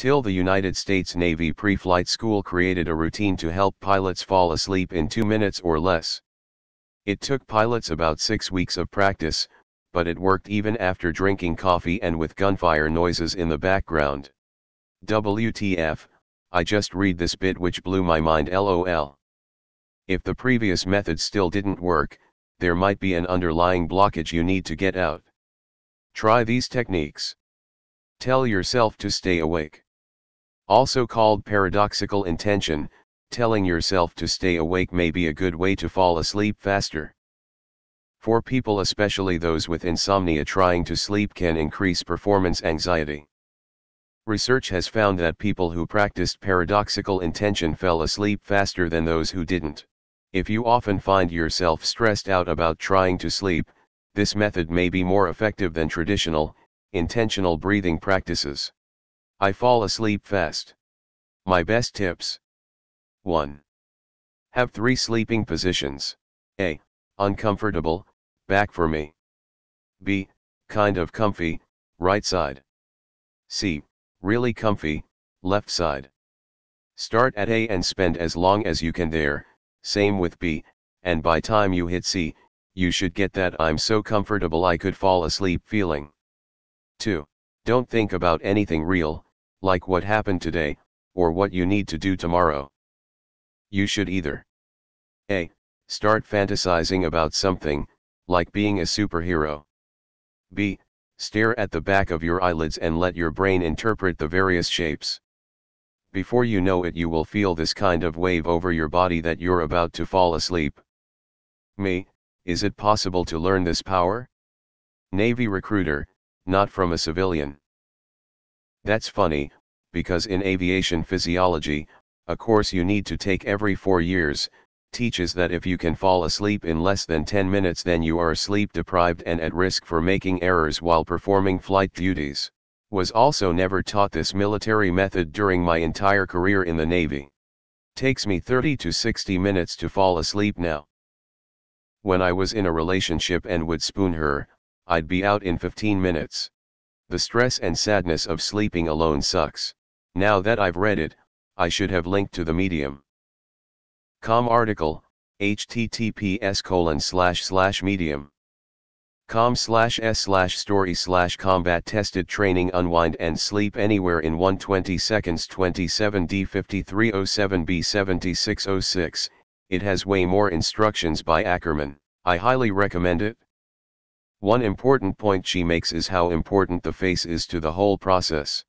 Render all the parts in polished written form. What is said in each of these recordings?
TIL. The United States Navy pre-flight school created a routine to help pilots fall asleep in 2 minutes or less. It took pilots about 6 weeks of practice, but it worked even after drinking coffee and with gunfire noises in the background. WTF, I just read this bit which blew my mind, lol. If the previous method still didn't work, there might be an underlying blockage you need to get out. Try these techniques. Tell yourself to stay awake. Also called paradoxical intention, telling yourself to stay awake may be a good way to fall asleep faster. For people, especially those with insomnia, trying to sleep can increase performance anxiety. Research has found that people who practiced paradoxical intention fell asleep faster than those who didn't. If you often find yourself stressed out about trying to sleep, this method may be more effective than traditional, intentional breathing practices. I fall asleep fast. My best tips. 1. Have 3 sleeping positions. A. Uncomfortable, back for me. B. Kind of comfy, right side. C. Really comfy, left side. Start at A and spend as long as you can there, same with B, and by time you hit C, you should get that I'm so comfortable I could fall asleep feeling. 2. Don't think about anything real, like what happened today, or what you need to do tomorrow. You should either A. Start fantasizing about something, like being a superhero. B. Stare at the back of your eyelids and let your brain interpret the various shapes. Before you know it, you will feel this kind of wave over your body that you're about to fall asleep. Me, is it possible to learn this power? Navy recruiter, not from a civilian. That's funny, because in aviation physiology, a course you need to take every 4 years, teaches that if you can fall asleep in less than 10 minutes, then you are sleep deprived and at risk for making errors while performing flight duties. Was also never taught this military method during my entire career in the Navy. Takes me 30 to 60 minutes to fall asleep now. When I was in a relationship and would spoon her, I'd be out in 15 minutes. The stress and sadness of sleeping alone sucks. Now that I've read it, I should have linked to the Medium. Com article, https://medium.com/s/story/combat tested training unwind and sleep anywhere in 120 seconds 27D5307B7606. It has way more instructions by Ackerman. I highly recommend it. One important point she makes is how important the face is to the whole process.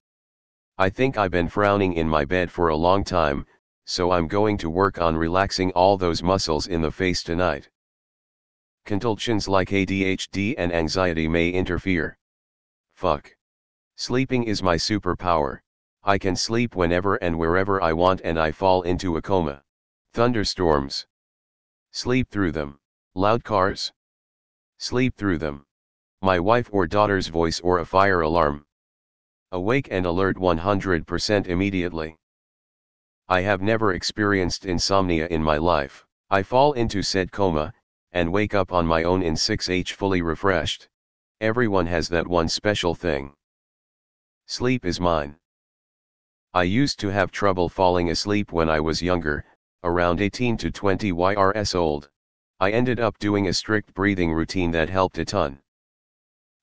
I think I've been frowning in my bed for a long time, so I'm going to work on relaxing all those muscles in the face tonight. Conditions like ADHD and anxiety may interfere. Fuck. Sleeping is my superpower. I can sleep whenever and wherever I want and I fall into a coma. Thunderstorms. Sleep through them. Loud cars. Sleep through them. My wife or daughter's voice or a fire alarm. Awake and alert 100% immediately. I have never experienced insomnia in my life. I fall into said coma, and wake up on my own in 6H fully refreshed. Everyone has that one special thing. Sleep is mine. I used to have trouble falling asleep when I was younger, around 18 to 20 years old. I ended up doing a strict breathing routine that helped a ton.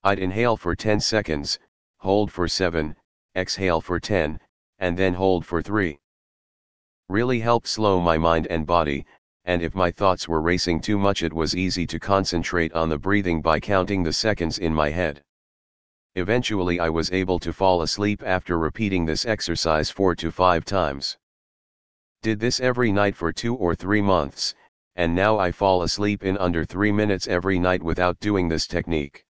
I'd inhale for 10 seconds, hold for 7, exhale for 10, and then hold for 3. Really helped slow my mind and body, and if my thoughts were racing too much, it was easy to concentrate on the breathing by counting the seconds in my head. Eventually I was able to fall asleep after repeating this exercise 4 to 5 times. Did this every night for 2 or 3 months, and now I fall asleep in under 3 minutes every night without doing this technique.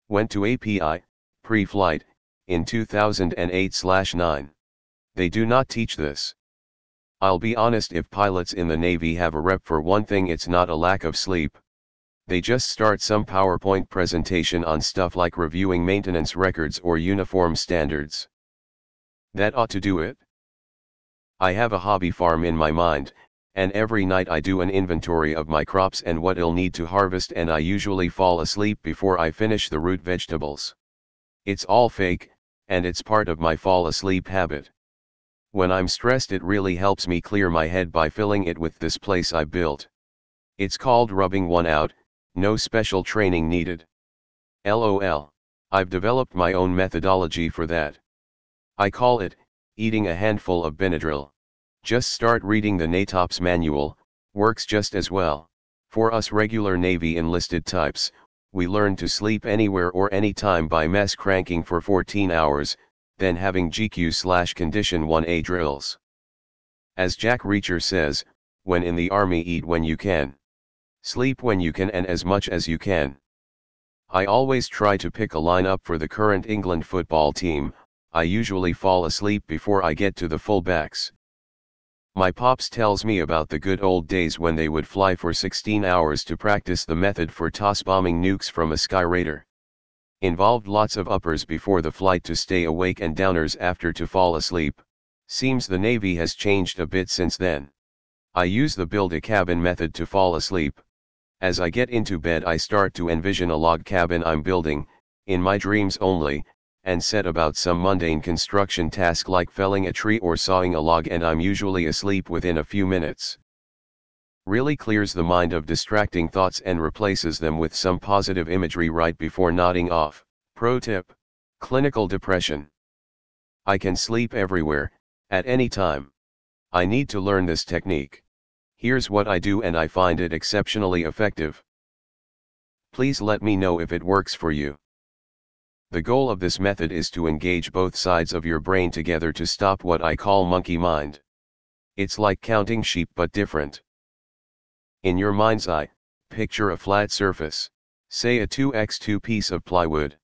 Went to API, pre-flight, in 2008/9. They do not teach this. I'll be honest, if pilots in the Navy have a rep for one thing, it's not a lack of sleep. They just start some PowerPoint presentation on stuff like reviewing maintenance records or uniform standards. That ought to do it. I have a hobby farm in my mind, and every night I do an inventory of my crops and what I'll need to harvest, and I usually fall asleep before I finish the root vegetables. It's all fake, and it's part of my fall asleep habit. When I'm stressed, it really helps me clear my head by filling it with this place I built. It's called rubbing one out, no special training needed. LOL. I've developed my own methodology for that. I call it, eating a handful of Benadryl. Just start reading the NATOPS manual, works just as well. For us regular Navy enlisted types, we learn to sleep anywhere or anytime by mess cranking for 14 hours, then having GQ/Condition 1A drills. As Jack Reacher says, when in the Army, eat when you can. Sleep when you can and as much as you can. I always try to pick a lineup for the current England football team. I usually fall asleep before I get to the fullbacks. My pops tells me about the good old days when they would fly for 16 hours to practice the method for toss bombing nukes from a Sky Raider. Involved lots of uppers before the flight to stay awake and downers after to fall asleep. Seems the Navy has changed a bit since then. I use the build a cabin method to fall asleep. As I get into bed, I start to envision a log cabin I'm building, in my dreams only, and set about some mundane construction task like felling a tree or sawing a log, and I'm usually asleep within a few minutes. Really clears the mind of distracting thoughts and replaces them with some positive imagery right before nodding off. Pro tip: clinical depression. I can sleep everywhere, at any time. I need to learn this technique. Here's what I do and I find it exceptionally effective. Please let me know if it works for you. The goal of this method is to engage both sides of your brain together to stop what I call monkey mind. It's like counting sheep but different. In your mind's eye, picture a flat surface, say a 2x2 piece of plywood.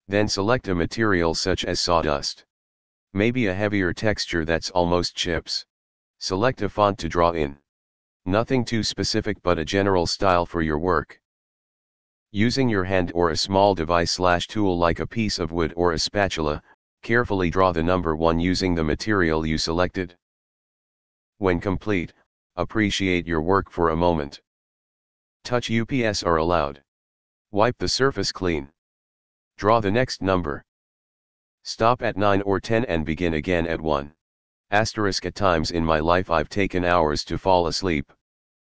Then select a material such as sawdust. Maybe a heavier texture that's almost chips. Select a font to draw in. Nothing too specific but a general style for your work. Using your hand or a small device/tool like a piece of wood or a spatula, carefully draw the number 1 using the material you selected. When complete, appreciate your work for a moment. Touch UPS are allowed. Wipe the surface clean. Draw the next number. Stop at 9 or 10 and begin again at 1. At times in my life I've taken hours to fall asleep.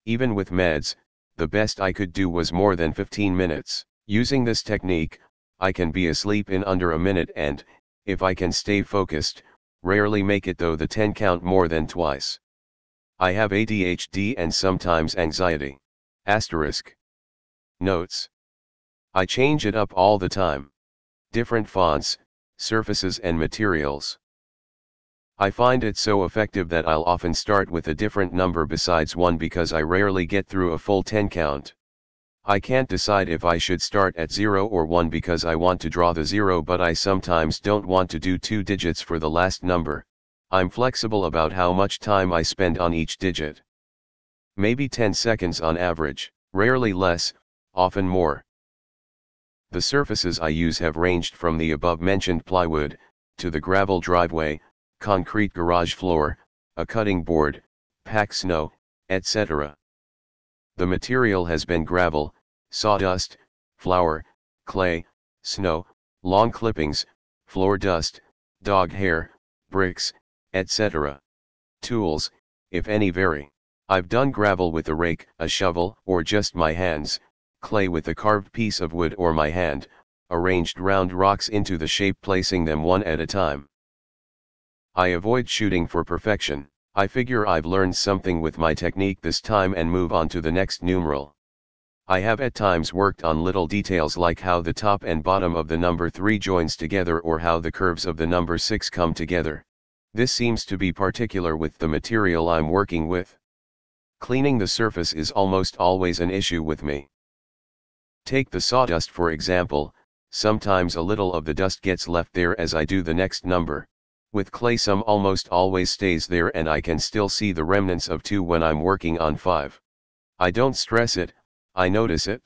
Even with meds, the best I could do was more than 15 minutes. Using this technique, I can be asleep in under a minute and, if I can stay focused, rarely make it though the 10 count more than twice. I have ADHD and sometimes anxiety. Notes. I change it up all the time. Different fonts, surfaces and materials. I find it so effective that I'll often start with a different number besides 1 because I rarely get through a full 10 count. I can't decide if I should start at 0 or 1 because I want to draw the 0 but I sometimes don't want to do 2 digits for the last number. I'm flexible about how much time I spend on each digit. Maybe 10 seconds on average, rarely less, often more. The surfaces I use have ranged from the above-mentioned plywood, to the gravel driveway, concrete garage floor, a cutting board, packed snow, etc. The material has been gravel, sawdust, flour, clay, snow, lawn clippings, floor dust, dog hair, bricks, etc. Tools, if any, vary. I've done gravel with a rake, a shovel, or just my hands, clay with a carved piece of wood or my hand, arranged round rocks into the shape placing them one at a time. I avoid shooting for perfection. I figure I've learned something with my technique this time and move on to the next numeral. I have at times worked on little details like how the top and bottom of the number 3 joins together or how the curves of the number 6 come together. This seems to be particular with the material I'm working with. Cleaning the surface is almost always an issue with me. Take the sawdust for example, sometimes a little of the dust gets left there as I do the next number. With clay some almost always stays there and I can still see the remnants of 2 when I'm working on 5. I don't stress it, I notice it.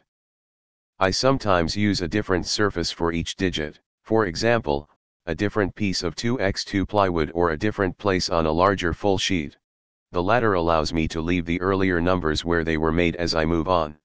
I sometimes use a different surface for each digit, for example, a different piece of 2x2 plywood or a different place on a larger full sheet. The latter allows me to leave the earlier numbers where they were made as I move on.